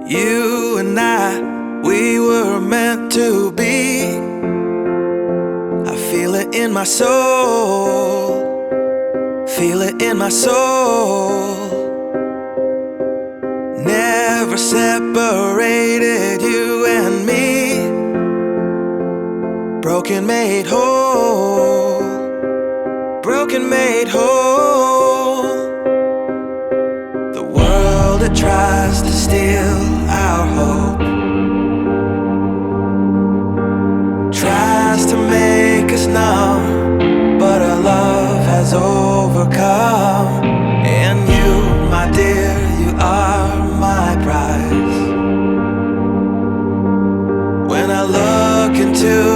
You and I, we were meant to be. I feel it in my soul, feel it in my soul. Never separated, you and me. Broken made whole, broken made whole. The world that tries to steal our hope tries to make us numb, but our love has overcome. And you, my dear, you are my prize. When I look into